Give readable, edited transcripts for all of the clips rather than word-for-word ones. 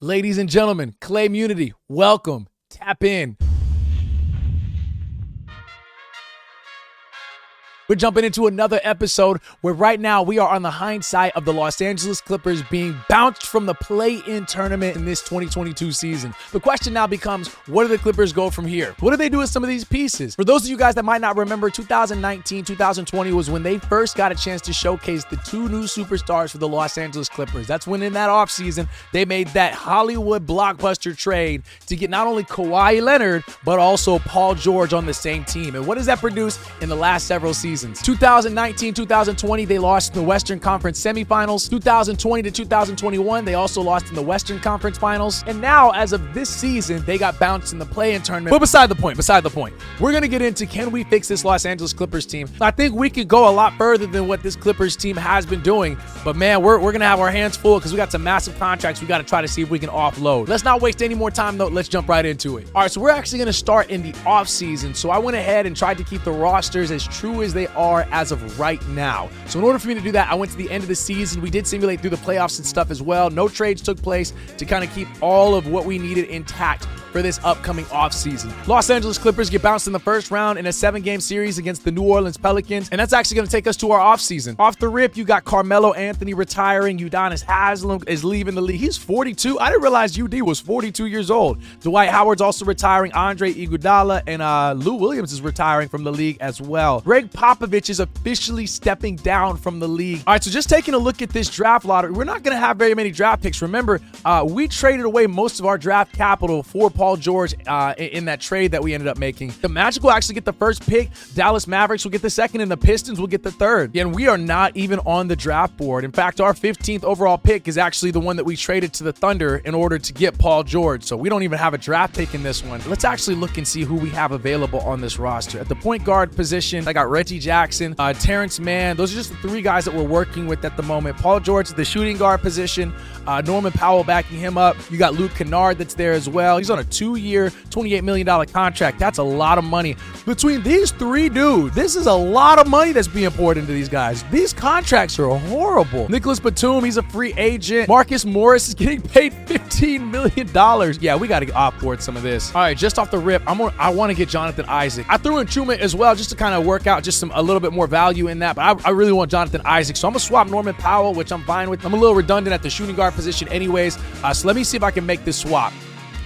Ladies and gentlemen, Clay Immunity, welcome. Tap in. We're jumping into another episode where right now we are on the hindsight of the Los Angeles Clippers being bounced from the play-in tournament in this 2022 season. The question now becomes, where do the Clippers go from here? What do they do with some of these pieces? For those of you guys that might not remember, 2019, 2020 was when they first got a chance to showcase the two new superstars for the Los Angeles Clippers. That's when in that offseason, they made that Hollywood blockbuster trade to get not only Kawaii Leonard, but also Paul George on the same team. And what does that produce in the last several seasons? 2019, 2020, they lost in the Western Conference semifinals. 2020 to 2021, they also lost in the Western Conference finals. And now, as of this season, they got bounced in the play-in tournament. But beside the point, we're going to get into, can we fix this Los Angeles Clippers team? I think we could go a lot further than what this Clippers team has been doing. But man, we're going to have our hands full because we got some massive contracts we got to try to see if we can offload. Let's not waste any more time, though. Let's jump right into it. All right, so we're actually going to start in the offseason. So I went ahead and tried to keep the rosters as true as they are as of right now. So in order for me to do that, I went to the end of the season. We did simulate through the playoffs and stuff as well. No trades took place to kind of keep all of what we needed intact for this upcoming offseason. Los Angeles Clippers get bounced in the first round in a 7-game series against the New Orleans Pelicans, and that's actually going to take us to our offseason. Off the rip, you got Carmelo Anthony retiring. Giannis is leaving the league. He's 42. I didn't realize UD was 42 years old. Dwight Howard's also retiring. Andre Iguodala and Lou Williams is retiring from the league as well. Greg Popovich is officially stepping down from the league. All right, so just taking a look at this draft lottery, we're not going to have very many draft picks. Remember, we traded away most of our draft capital for Paul George in that trade that we ended up making. The Magic will actually get the first pick. Dallas Mavericks will get the second, and the Pistons will get the third. And we are not even on the draft board. In fact, our 15th overall pick is actually the one that we traded to the Thunder in order to get Paul George. So we don't even have a draft pick in this one. Let's actually look and see who we have available on this roster. At the point guard position, I got Reggie Jackson, Terrence Mann. Those are just the three guys that we're working with at the moment. Paul George at the shooting guard position, Norman Powell backing him up. You got Luke Kennard that's there as well. He's on a 2-year, $28 million contract. That's a lot of money. Between these three dudes, this is a lot of money that's being poured into these guys. These contracts are horrible. Nicholas Batum, he's a free agent. Marcus Morris is getting paid $15 million. Yeah, we got to offboard some of this. All right, just off the rip, I want to get Jonathan Isaac. I threw in Truman as well just to kind of work out just a little bit more value in that, but I really want Jonathan Isaac. So I'm going to swap Norman Powell, which I'm fine with. I'm a little redundant at the shooting guard position anyways. So let me see if I can make this swap.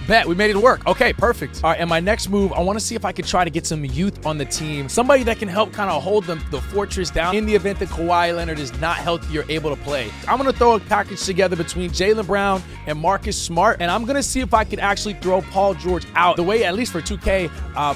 Bet, we made it work. Okay, perfect. All right, and my next move, I want to see if I could try to get some youth on the team. Somebody that can help kind of hold the fortress down in the event that Kawaii Leonard is not healthy or able to play. I'm going to throw a package together between Jaylen Brown and Marcus Smart, and I'm going to see if I could actually throw Paul George out. The way, at least for 2K,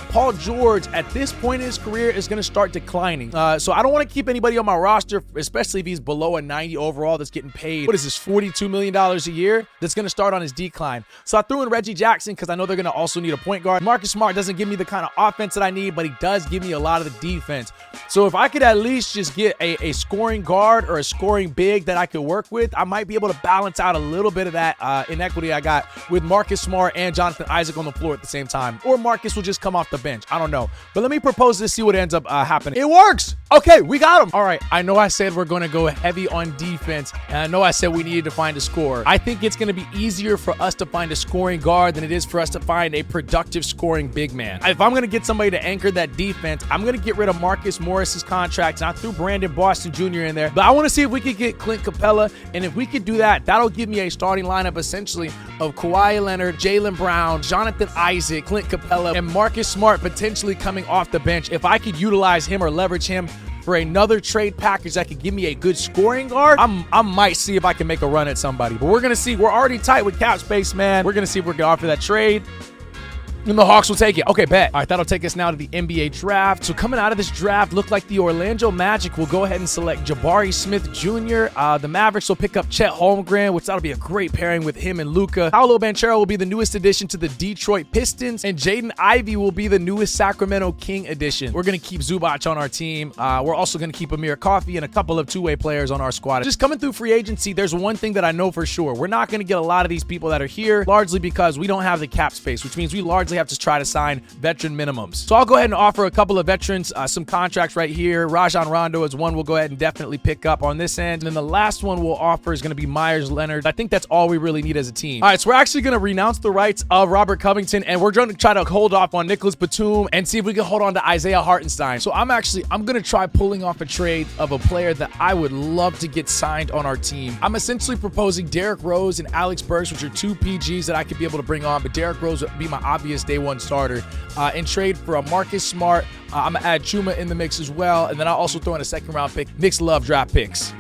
Paul George at this point in his career is going to start declining. So I don't want to keep anybody on my roster, especially if he's below a 90 overall that's getting paid, what is this, $42 million a year? That's going to start on his decline. So I threw in Reggie Jackson because I know they're going to also need a point guard. Marcus Smart doesn't give me the kind of offense that I need, but he does give me a lot of the defense. So if I could at least just get a scoring guard or a scoring big that I could work with, I might be able to balance out a little bit of that inequity I got with Marcus Smart and Jonathan Isaac on the floor at the same time. Or Marcus will just come off the bench. I don't know. But let me propose this, see what ends up happening. It works! Okay, we got him. All right, I know I said we're going to go heavy on defense, and I know I said we needed to find a scorer. I think it's going to be easier for us to find a scoring guard than it is for us to find a productive scoring big man. If I'm going to get somebody to anchor that defense, I'm going to get rid of Marcus Morris's contract, and I threw Brandon Boston Jr. in there. But I want to see if we could get Clint Capella, and if we could do that, that'll give me a starting lineup essentially of Kawaii Leonard, Jaylen Brown, Jonathan Isaac, Clint Capella, and Marcus Smart potentially coming off the bench. If I could utilize him or leverage him for another trade package that could give me a good scoring guard, I might see if I can make a run at somebody. But we're going to see. We're already tight with cap space, man. We're going to see if we're going to offer that trade. And the Hawks will take it. Okay, bet. All right, that'll take us now to the NBA draft. So coming out of this draft, look like the Orlando Magic will go ahead and select Jabari Smith Jr. The Mavericks will pick up Chet Holmgren, which that'll be a great pairing with him and Luka. Paolo Banchero will be the newest addition to the Detroit Pistons, and Jaden Ivey will be the newest Sacramento King addition. We're going to keep Zubac on our team. We're also going to keep Amir Coffey and a couple of two-way players on our squad. Just coming through free agency, there's one thing that I know for sure. We're not going to get a lot of these people that are here, largely because we don't have the cap space, which means we largely constantly have to try to sign veteran minimums. So I'll go ahead and offer a couple of veterans some contracts right here. Rajon Rondo is one we'll go ahead and definitely pick up on this end. And then the last one we'll offer is going to be Kawaii Leonard. I think that's all we really need as a team. All right, so we're actually going to renounce the rights of Robert Covington, and we're going to try to hold off on Nicholas Batum and see if we can hold on to Isaiah Hartenstein. So I'm going to try pulling off a trade of a player that I would love to get signed on our team. I'm essentially proposing Derrick Rose and Alex Burks, which are two PGs that I could be able to bring on, but Derrick Rose would be my obvious day one starter. In trade for a Marcus Smart, I'm going to add Chuma in the mix as well, and then I'll also throw in a second round pick. Knicks love draft picks.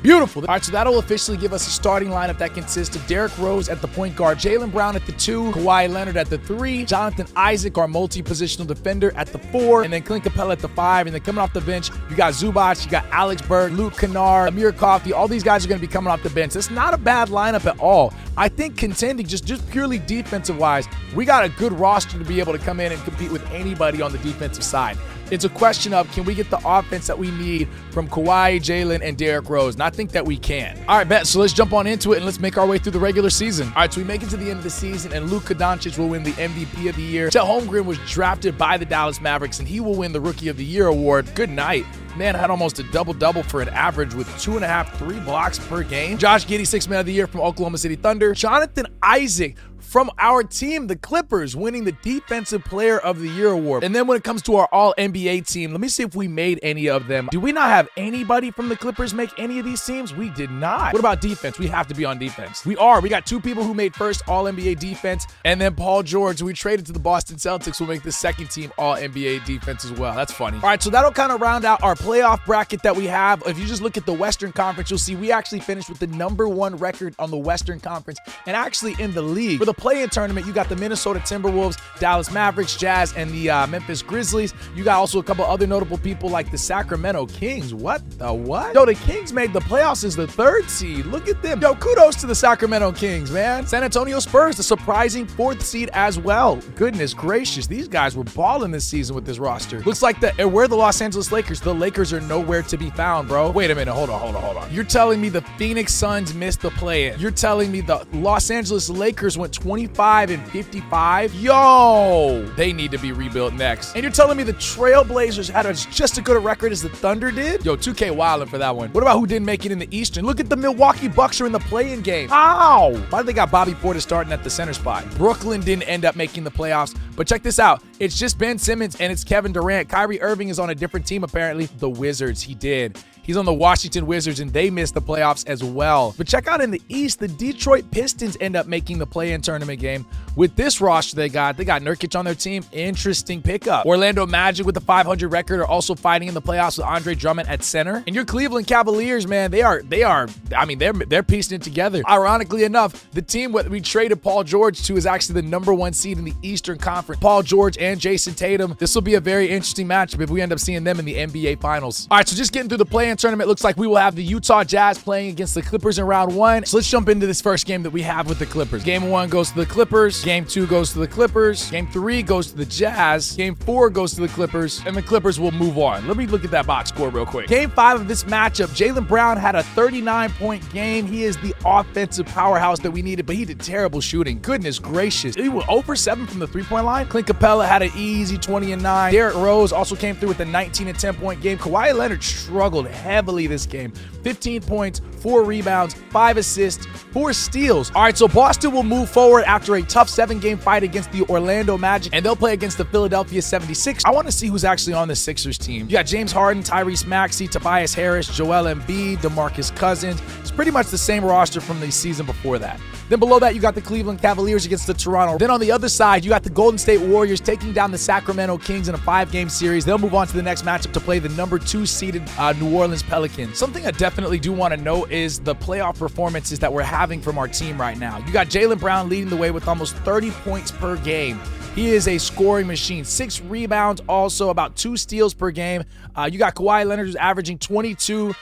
Beautiful. All right, so that'll officially give us a starting lineup that consists of Derrick Rose at the point guard, Jaylen Brown at the 2, Kawaii Leonard at the 3, Jonathan Isaac, our multi-positional defender, at the 4, and then Clint Capella at the 5. And then coming off the bench, you got Zubac, you got Alex Berg, Luke Kennard, Amir Coffey. All these guys are going to be coming off the bench. That's not a bad lineup at all. I think contending just purely defensive-wise, we got a good roster to be able to come in and compete with anybody on the defensive side. It's a question of, can we get the offense that we need from Kawhi, Jaylen, and Derrick Rose? And I think that we can. All right, bet. So let's jump on into it and let's make our way through the regular season. All right, so we make it to the end of the season, and Luka Doncic will win the MVP of the year. Chet Holmgren was drafted by the Dallas Mavericks, and he will win the Rookie of the Year award. Good night. Man had almost a double-double for an average with 2.5, 3 blocks per game. Josh Giddey, 6th Man of the Year from Oklahoma City Thunder. Jonathan Isaac from our team, the Clippers, winning the Defensive Player of the Year award. And then when it comes to our All-NBA team, let me see if we made any of them. Do we not have anybody from the Clippers make any of these teams? We did not. What about defense? We have to be on defense. We are. We got 2 people who made first All-NBA defense, and then Paul George, who we traded to the Boston Celtics, will make the second team All-NBA defense as well. That's funny. All right, so that'll kind of round out our playoff bracket that we have. If you just look at the Western Conference, you'll see we actually finished with the #1 record on the Western Conference and actually in the league. For the play-in tournament, you got the Minnesota Timberwolves, Dallas Mavericks, Jazz, and the Memphis Grizzlies. You got also a couple other notable people like the Sacramento Kings. What the what? Yo, the Kings made the playoffs as the 3rd seed. Look at them. Yo, kudos to the Sacramento Kings, man. San Antonio Spurs, the surprising 4th seed as well. Goodness gracious, these guys were balling this season with this roster. Looks like we're the Los Angeles Lakers. The Lakers are nowhere to be found, bro. Wait a minute. Hold on. You're telling me the Phoenix Suns missed the play-in. You're telling me the Los Angeles Lakers went 25 and 55? Yo, they need to be rebuilt next. And you're telling me the Trailblazers had just as good a record as the Thunder did? Yo, 2K wilding for that one. What about who didn't make it in the Eastern? Look at the Milwaukee Bucks are in the play-in game. How? Why did they got Bobby Portis starting at the center spot? Brooklyn didn't end up making the playoffs, but check this out. It's just Ben Simmons and it's Kevin Durant. Kyrie Irving is on a different team apparently. The Wizards, he did. He's on the Washington Wizards, and they missed the playoffs as well. But check out in the East, the Detroit Pistons end up making the play-in tournament game. With this roster they got Nurkic on their team. Interesting pickup. Orlando Magic with the 500 record are also fighting in the playoffs with Andre Drummond at center. And your Cleveland Cavaliers, man, they're piecing it together. Ironically enough, the team we traded Paul George to is actually the #1 seed in the Eastern Conference. Paul George and Jason Tatum. This will be a very interesting matchup if we end up seeing them in the NBA Finals. All right, so just getting through the play-in tournament, looks like we will have the Utah Jazz playing against the Clippers in round 1. So let's jump into this first game that we have with the Clippers. Game 1 goes to the Clippers. Game 2 goes to the Clippers. Game 3 goes to the Jazz. Game 4 goes to the Clippers, and the Clippers will move on. Let me look at that box score real quick. Game 5 of this matchup, Jaylen Brown had a 39-point game. He is the offensive powerhouse that we needed, but he did terrible shooting. Goodness gracious. He was 0 for 7 from the 3-point line. Clint Capella had an easy 20-9. Derrick Rose also came through with a 19 and 10-point game. Kawhi Leonard struggled heavily this game. 15 points, 4 rebounds, 5 assists, 4 steals. All right, so Boston will move forward after a tough 7-game fight against the Orlando Magic, and they'll play against the Philadelphia 76ers. I want to see who's actually on the Sixers team. You got James Harden, Tyrese Maxey, Tobias Harris, Joel Embiid, DeMarcus Cousins. It's pretty much the same roster from the season before that. Then below that, you got the Cleveland Cavaliers against the Toronto. Then on the other side, you got the Golden State Warriors taking down the Sacramento Kings in a 5-game series. They'll move on to the next matchup to play the #2 seeded New Orleans Pelicans. Something I definitely do want to note is the playoff performances that we're having from our team right now. You got Jaylen Brown leading the way with almost 30 points per game. He is a scoring machine. 6 rebounds, also about 2 steals per game. You got Kawaii Leonard, who's averaging 22,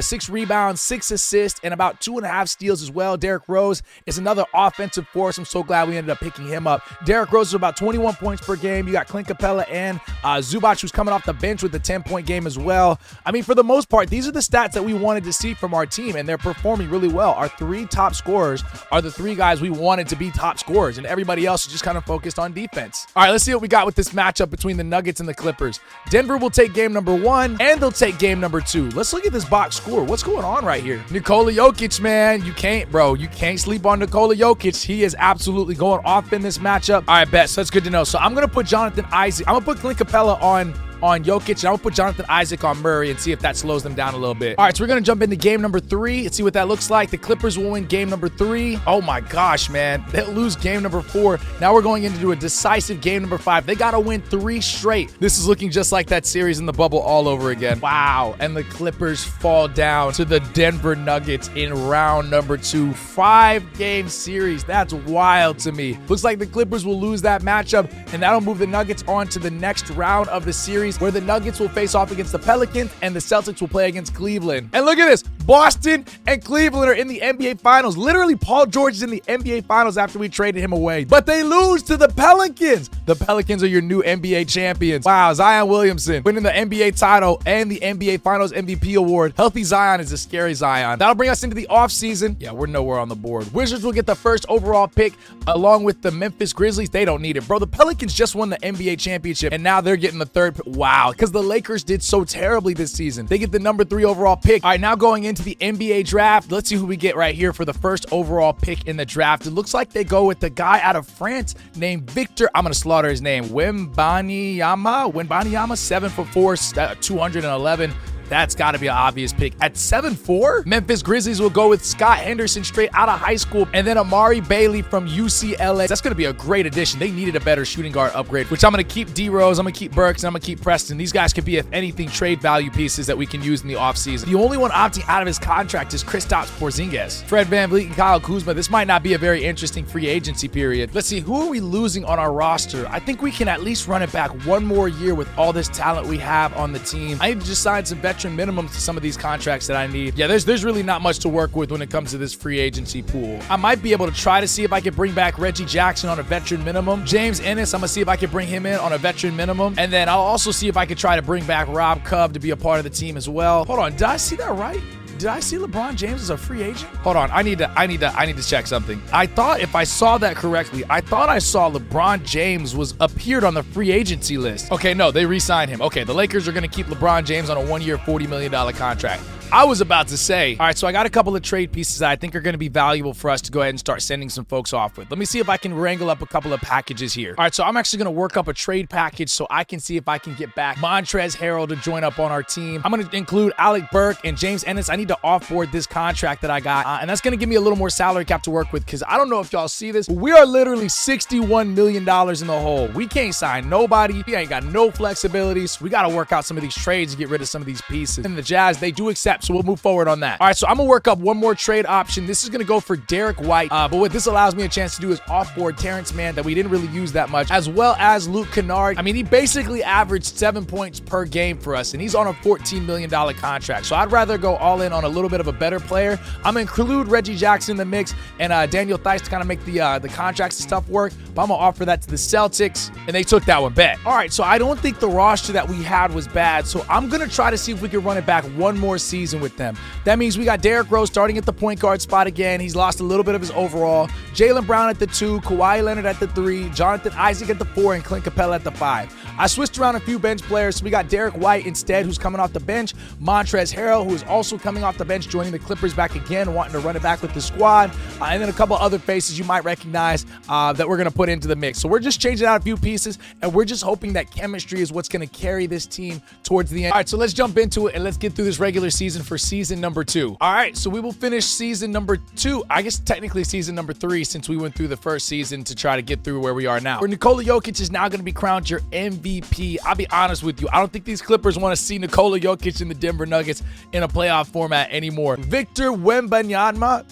6 rebounds, 6 assists, and about 2.5 steals as well. Derrick Rose is another offensive force. I'm so glad we ended up picking him up. Derrick Rose is about 21 points per game. You got Clint Capella and Zubac, who's coming off the bench with a 10-point game as well. I mean, for the most part, these are the stats that we wanted to see from our team, and they're performing really well. Our 3 top scorers are the 3 guys we wanted to be top scorers, and everybody else is just kind of focused on defense. All right, let's see what we got with this matchup between the Nuggets and the Clippers. Denver will take game number 1, and they'll take game number 2. Let's look at this box score. What's going on right here? Nikola Jokic, man. You can't sleep on Nikola Jokic. He is absolutely going off in this matchup. All right, bet. So that's good to know. So I'm going to put Jonathan Isaac. I'm going to put Clint Capella on Jokic, and I'm gonna put Jonathan Isaac on Murray and see if that slows them down a little bit. All right, so we're gonna jump into game number 3 and see what that looks like. The Clippers will win game number 3. Oh my gosh, man. They'll lose game number 4. Now we're going into a decisive game number 5. They gotta win 3 straight. This is looking just like that series in the bubble all over again. Wow. And the Clippers fall down to the Denver Nuggets in round number 2. 5-game series. That's wild to me. Looks like the Clippers will lose that matchup, and that'll move the Nuggets on to the next round of the series, where the Nuggets will face off against the Pelicans and the Celtics will play against Cleveland. And look at this. Boston and Cleveland are in the NBA Finals. Literally, Paul George is in the NBA Finals after we traded him away. But they lose to the Pelicans. The Pelicans are your new NBA champions. Wow, Zion Williamson winning the NBA title and the NBA Finals MVP award. Healthy Zion is a scary Zion. That'll bring us into the offseason. Yeah, we're nowhere on the board. Wizards will get the first overall pick along with the Memphis Grizzlies. They don't need it, bro. The Pelicans just won the NBA championship, and now they're getting the 3rd pick. Wow, because the Lakers did so terribly this season. They get the number 3 overall pick. All right, now going into the NBA draft, let's see who we get right here for the first overall pick in the draft. It looks like they go with the guy out of France named Victor. I'm going to slaughter his name. Wembanyama, 7'4", 211. That's got to be an obvious pick. At 7'4", Memphis Grizzlies will go with Scott Henderson straight out of high school, and then Amari Bailey from UCLA. That's going to be a great addition. They needed a better shooting guard upgrade, which I'm going to keep D-Rose, I'm going to keep Burks, and I'm going to keep Preston. These guys could be, if anything, trade value pieces that we can use in the offseason. The only one opting out of his contract is Kristaps Porzingis. Fred VanVleet and Kyle Kuzma. This might not be a very interesting free agency period. Let's see, who are we losing on our roster? I think we can at least run it back one more year with all this talent we have on the team. I need to just sign some veteran minimums to some of these contracts that I need. Yeah, there's really not much to work with when it comes to this free agency pool. I might be able to try to see if I can bring back Reggie Jackson on a veteran minimum. James Ennis, I'm gonna see if I can bring him in on a veteran minimum, and then I'll also see if I can try to bring back Rob Cove to be a part of the team as well. Hold on, did I see that right? Did I see LeBron James as a free agent? Hold on, I need to check something. I thought, if I saw that correctly, I thought I saw LeBron James appeared on the free agency list. Okay, no, they re-signed him. Okay, the Lakers are gonna keep LeBron James on a 1-year, $40 million contract. I was about to say, all right, so I got a couple of trade pieces that I think are going to be valuable for us to go ahead and start sending some folks off with. Let me see if I can wrangle up a couple of packages here. All right, so I'm actually going to work up a trade package so I can see if I can get back Montrezl Harrell to join up on our team. I'm going to include Alec Burke and James Ennis. I need to offboard this contract that I got, and that's going to give me a little more salary cap to work with, because I don't know if y'all see this, but we are literally $61 million in the hole. We can't sign nobody. We ain't got no flexibility, so we got to work out some of these trades and get rid of some of these pieces. And the Jazz, they do accept, so we'll move forward on that. All right, so I'm gonna work up one more trade option. This is gonna go for Derek White, but what this allows me a chance to do is offboard Terrence Mann that we didn't really use that much, as well as Luke Kennard. I mean, he basically averaged 7 points per game for us, and he's on a $14 million contract. So I'd rather go all in on a little bit of a better player. I'm gonna include Reggie Jackson in the mix and Daniel Theis to kind of make the contracts and stuff work, but I'm gonna offer that to the Celtics, and they took that one bet. All right, so I don't think the roster that we had was bad, so I'm gonna try to see if we can run it back one more season with them. That means we got Derrick Rose starting at the point guard spot again. He's lost a little bit of his overall. Jaylen Brown at the 2, Kawaii Leonard at the 3, Jonathan Isaac at the 4, and Clint Capella at the 5. I switched around a few bench players, so we got Derek White instead, who's coming off the bench. Montrezl Harrell, who is also coming off the bench, joining the Clippers back again, wanting to run it back with the squad. And then a couple other faces you might recognize that we're going to put into the mix. So we're just changing out a few pieces, and we're just hoping that chemistry is what's going to carry this team towards the end. All right, so let's jump into it, and let's get through this regular season for season number 2. All right, so we will finish season number 2. I guess technically season number 3, since we went through the first season to try to get through where we are now. Where Nikola Jokic is now going to be crowned your MVP. I'll be honest with you, I don't think these Clippers want to see Nikola Jokic in the Denver Nuggets in a playoff format anymore. Victor Wembanyama,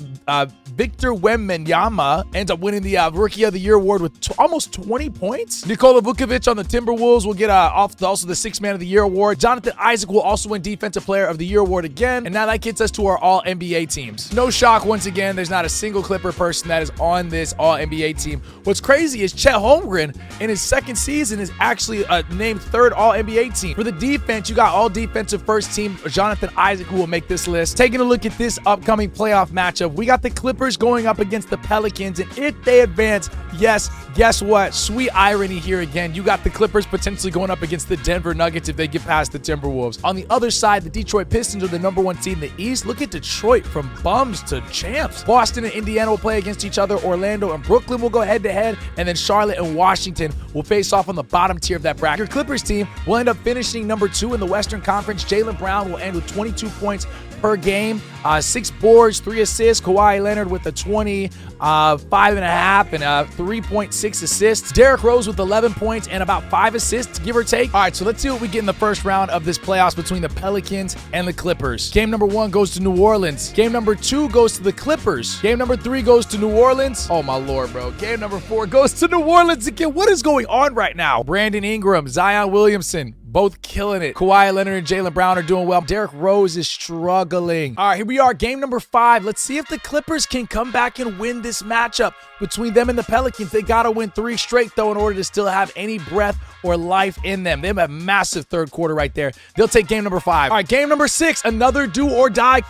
Victor Wembanyama ends up winning the Rookie of the Year award with almost 20 points. Nikola Vukovic on the Timberwolves will get also the Sixth Man of the Year award. Jonathan Isaac will also win Defensive Player of the Year award again. And now that gets us to our All-NBA teams. No shock, once again, there's not a single Clipper person that is on this All-NBA team. What's crazy is Chet Holmgren in his second season is actually named third All-NBA team. For the defense, you got All Defensive First Team Jonathan Isaac who will make this list. Taking a look at this upcoming playoff matchup, we got the Clippers going up against the Pelicans, and if they advance, yes, guess what? Sweet irony here again. You got the Clippers potentially going up against the Denver Nuggets if they get past the Timberwolves. On the other side, the Detroit Pistons are the #1 seed in the East. Look at Detroit from bums to champs. Boston and Indiana will play against each other. Orlando and Brooklyn will go head-to-head, and then Charlotte and Washington will face off on the bottom tier of that bracket. Your Clippers team will end up finishing #2 in the Western Conference. Jaylen Brown will end with 22 points per game, 6 boards, 3 assists. Kawaii Leonard with a 20, 5.5, and 3.6 assists. Derrick Rose with 11 points and about 5 assists, give or take. All right, so let's see what we get in the first round of this playoffs between the Pelicans and the Clippers. Game number 1 goes to New Orleans. Game number 2 goes to the Clippers. Game number 3 goes to New Orleans. Oh, my Lord, bro. Game number 4 goes to New Orleans again. What is going on right now? Brandon Ingram, Zion Williamson, both killing it. Kawhi Leonard and Jaylen Brown are doing well. Derrick Rose is struggling. All right, here we are, game number 5. Let's see if the Clippers can come back and win this matchup between them and the Pelicans. They got to win 3 straight, though, in order to still have any breath or life in them. They have a massive third quarter right there. They'll take game number 5. All right, game number 6, another do or die.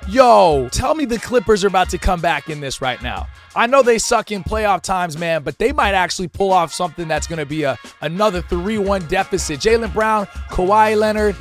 Yo, tell me the Clippers are about to come back in this right now. I know they suck in playoff times, man, but they might actually pull off something that's going to be another 3-1 deficit. Jaylen Brown, Kawhi Leonard,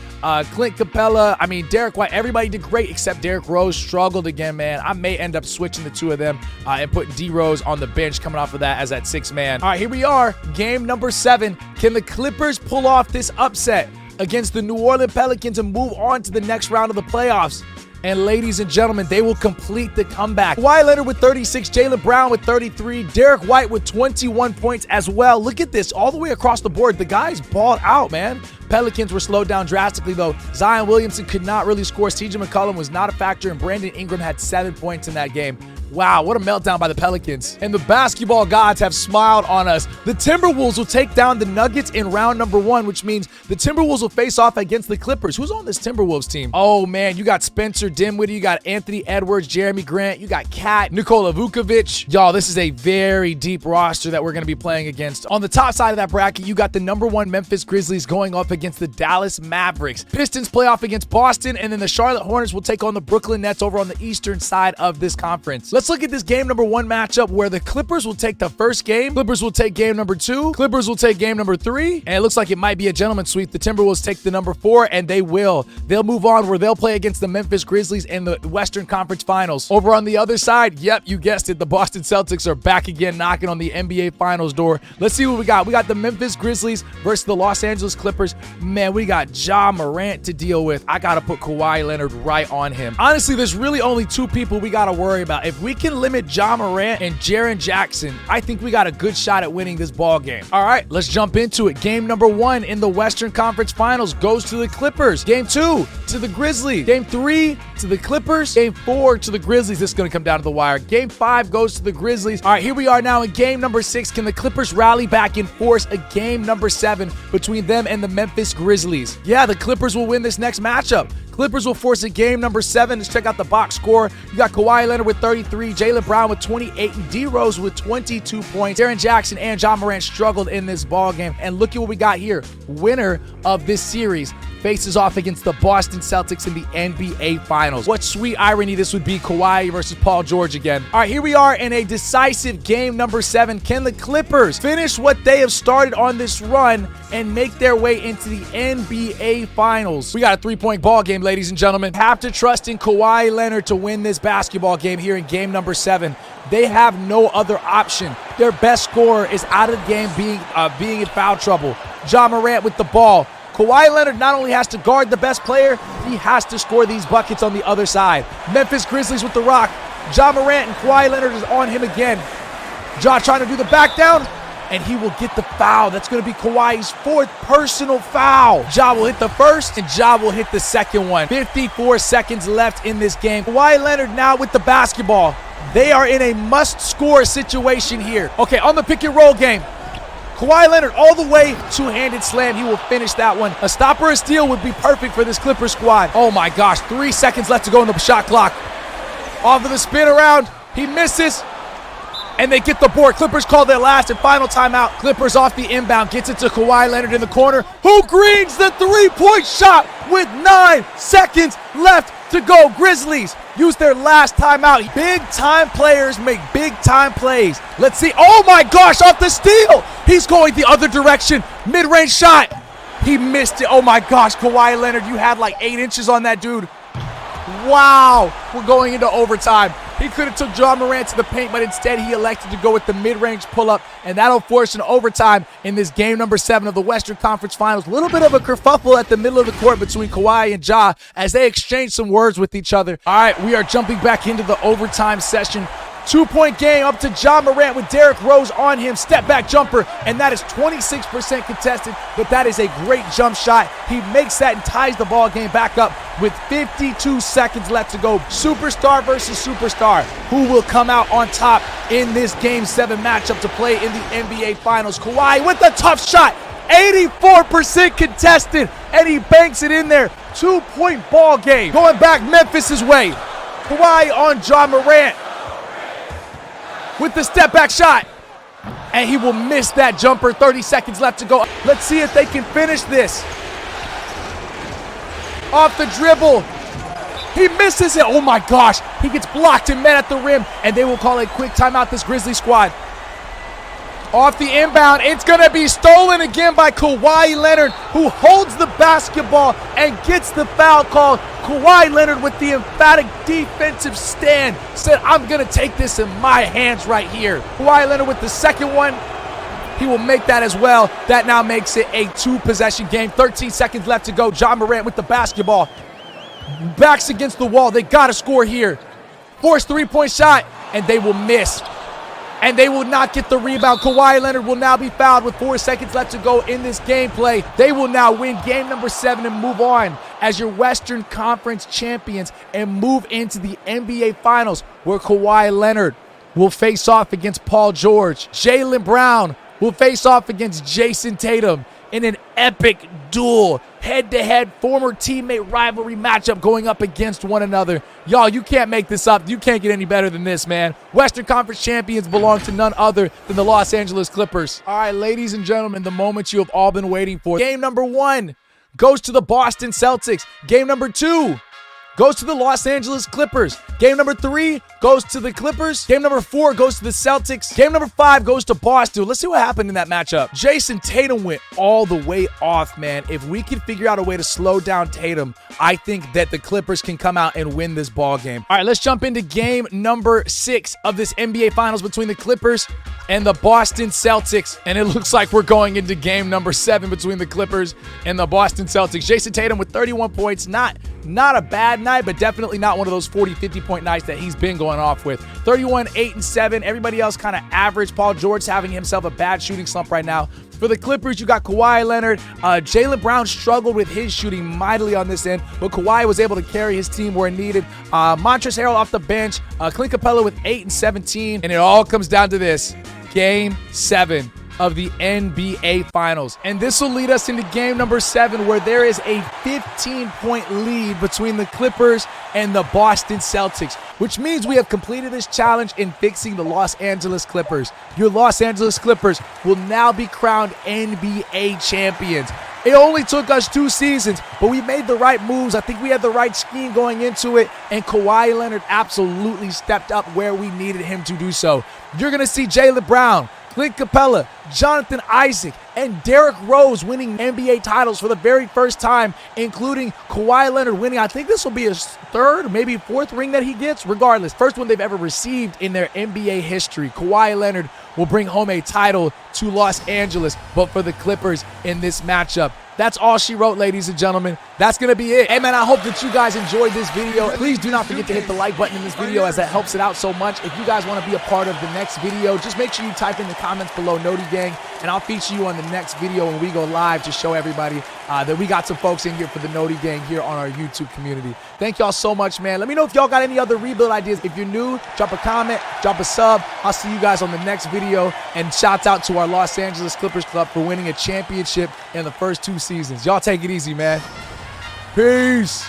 Clint Capella, Derek White, everybody did great except Derrick Rose struggled again, man. I may end up switching the 2 of them and putting D-Rose on the bench coming off of that as that 6th man. All right, here we are, game number 7. Can the Clippers pull off this upset against the New Orleans Pelicans and move on to the next round of the playoffs? And ladies and gentlemen, they will complete the comeback. Kawhi Leonard with 36, Jaylen Brown with 33, Derrick White with 21 points as well. Look at this, all the way across the board. The guys balled out, man. Pelicans were slowed down drastically, though. Zion Williamson could not really score. CJ McCollum was not a factor, and Brandon Ingram had 7 points in that game. Wow, what a meltdown by the Pelicans. And the basketball gods have smiled on us. The Timberwolves will take down the Nuggets in round number 1, which means the Timberwolves will face off against the Clippers. Who's on this Timberwolves team? Oh, man, you got Spencer Dinwiddie, you got Anthony Edwards, Jeremy Grant, you got Cat, Nikola Vukovic. Y'all, this is a very deep roster that we're going to be playing against. On the top side of that bracket, you got the #1 Memphis Grizzlies going up against the Dallas Mavericks. Pistons play off against Boston, and then the Charlotte Hornets will take on the Brooklyn Nets over on the eastern side of this conference. Let's look at this game number 1 matchup where the Clippers will take the first game. Clippers will take game number 2. Clippers will take game number 3. And it looks like it might be a gentleman's sweep. The Timberwolves take the number 4, and they will. They'll move on where they'll play against the Memphis Grizzlies in the Western Conference Finals. Over on the other side, yep, you guessed it, the Boston Celtics are back again knocking on the NBA Finals door. Let's see what we got. We got the Memphis Grizzlies versus the Los Angeles Clippers. Man, we got Ja Morant to deal with. I got to put Kawhi Leonard right on him. Honestly, there's really only 2 people we got to worry about. If we can limit Ja Morant and Jaren Jackson, I think we got a good shot at winning this ball game. All right, let's jump into it. Game number 1 in the Western Conference Finals goes to the Clippers. Game 2 to the Grizzlies. Game 3 to the Clippers. Game 4 to the Grizzlies. This is going to come down to the wire. Game 5 goes to the Grizzlies. All right, here we are now in game number 6. Can the Clippers rally back and force a game number 7 between them and the Memphis Grizzlies? Yeah, the Clippers will win this next matchup. Clippers will force a game number 7. Let's check out the box score. You got Kawhi Leonard with 33, Jaylen Brown with 28, and D-Rose with 22 points. Jaren Jackson and Ja Morant struggled in this ball game. And look at what we got here. Winner of this series faces off against the Boston Celtics in the NBA Finals. What sweet irony this would be, Kawhi versus Paul George again. All right, here we are in a decisive game number 7. Can the Clippers finish what they have started on this run and make their way into the NBA Finals? We got a 3-point ball game, ladies and gentlemen. Have to trust in Kawhi Leonard to win this basketball game here in game number 7. They have no other option. Their best scorer is out of the game being in foul trouble. Ja Morant with the ball. Kawhi Leonard not only has to guard the best player, he has to score these buckets on the other side. Memphis Grizzlies with the rock. Ja Morant and Kawhi Leonard is on him again. Ja trying to do the back down, and he will get the foul. That's going to be Kawhi's 4th personal foul. Ja will hit the first, and Ja will hit the second one. 54 seconds left in this game. Kawhi Leonard now with the basketball. They are in a must-score situation here. Okay, on the pick-and-roll game, Kawaii Leonard all the way, two-handed slam. He will finish that one. A stop or a steal would be perfect for this Clippers squad. Oh my gosh, 3 seconds left to go in the shot clock. Off of the spin around, he misses, and they get the board. Clippers call their last and final timeout. Clippers off the inbound, gets it to Kawaii Leonard in the corner, who greens the three-point shot with 9 seconds left to go. Grizzlies use their last timeout. Big-time players make big-time plays. Let's see. Oh my gosh, off the steal. He's going the other direction. Mid-range shot. He missed it. Oh my gosh, Kawaii Leonard, you had like 8 inches on that dude. Wow. We're going into overtime. He could have took John Morant to the paint, but instead he elected to go with the mid-range pull-up, and that'll force an overtime in this game number 7 of the Western Conference Finals. A little bit of a kerfuffle at the middle of the court between Kawhi and Ja as they exchange some words with each other. All right, we are jumping back into the overtime session. 2-point game up to John Morant with Derrick Rose on him. Step-back jumper, and that is 26% contested, but that is a great jump shot. He makes that and ties the ball game back up with 52 seconds left to go. Superstar versus superstar. Who will come out on top in this Game 7 matchup to play in the NBA Finals? Kawhi with a tough shot. 84% contested, and he banks it in there. 2-point ball game. Going back Memphis' way. Kawhi on John Morant with the step-back shot, and he will miss that jumper. 30 seconds left to go. Let's see if they can finish this. Off the dribble. He misses it. Oh my gosh. He gets blocked and met at the rim, and they will call a quick timeout, this Grizzly squad. Off the inbound, it's going to be stolen again by Kawaii Leonard, who holds the basketball and gets the foul call. Kawaii Leonard with the emphatic defensive stand said, I'm going to take this in my hands right here. Kawaii Leonard with the second one. He will make that as well. That now makes it a 2-possession game. 13 seconds left to go. John Morant with the basketball. Backs against the wall. They got to score here. Forced 3-point shot, and they will miss. And they will not get the rebound. Kawaii Leonard will now be fouled with 4 seconds left to go in this gameplay. They will now win game number 7 and move on as your Western Conference champions and move into the NBA Finals, where Kawaii Leonard will face off against Paul George. Jaylen Brown will face off against Jason Tatum in an epic duel, head-to-head former teammate rivalry matchup going up against one another. Y'all, you can't make this up. You can't get any better than this, man. Western Conference champions belong to none other than the Los Angeles Clippers. All right, ladies and gentlemen, the moment you have all been waiting for. Game number 1 goes to the Boston Celtics. Game number 2 goes to the Los Angeles Clippers. Game number 3 goes to the Clippers. Game number 4 goes to the Celtics. Game number 5 goes to Boston. Let's see what happened in that matchup. Jason Tatum went all the way off, man. If we can figure out a way to slow down Tatum, I think that the Clippers can come out and win this ball game. All right, let's jump into game number 6 of this NBA Finals between the Clippers and the Boston Celtics. And it looks like we're going into game number 7 between the Clippers and the Boston Celtics. Jason Tatum with 31 points. Not a bad night, but definitely not one of those 40, 50-point nights that he's been going off with. 31, 8, and 7. Everybody else kind of average. Paul George having himself a bad shooting slump right now. For the Clippers, you got Kawhi Leonard. Jaylen Brown struggled with his shooting mightily on this end, but Kawhi was able to carry his team where needed. Montrezl Harrell off the bench. Clint Capella with 8 and 17. And it all comes down to this. Game 7 of the NBA Finals. And this will lead us into game number 7, where there is a 15-point lead between the Clippers and the Boston Celtics, which means we have completed this challenge in fixing the Los Angeles Clippers. Your Los Angeles Clippers will now be crowned NBA champions. It only took us 2 seasons, but we made the right moves. I think we had the right scheme going into it, and Kawhi Leonard absolutely stepped up where we needed him to do so. You're going to see Jaylen Brown, Clint Capella, Jonathan Isaac, and Derrick Rose winning NBA titles for the very first time, including Kawhi Leonard winning. I think this will be his 3rd, maybe 4th ring that he gets. Regardless, first one they've ever received in their NBA history. Kawhi Leonard will bring home a title to Los Angeles, but for the Clippers in this matchup. That's all she wrote, ladies and gentlemen. that's going to be it. Hey, man, I hope that you guys enjoyed this video. Please do not forget to hit the like button in this video, as that helps it out so much. If you guys want to be a part of the next video, just make sure you type in the comments below Noti Gang, and I'll feature you on the next video when we go live to show everybody that we got some folks in here for the Noti Gang here on our YouTube community. Thank y'all so much, man. Let me know if y'all got any other rebuild ideas. If you're new, drop a comment, drop a sub. I'll see you guys on the next video. And shouts out to our Los Angeles Clippers club for winning a championship in the first 2 seasons. Y'all take it easy, man. Peace.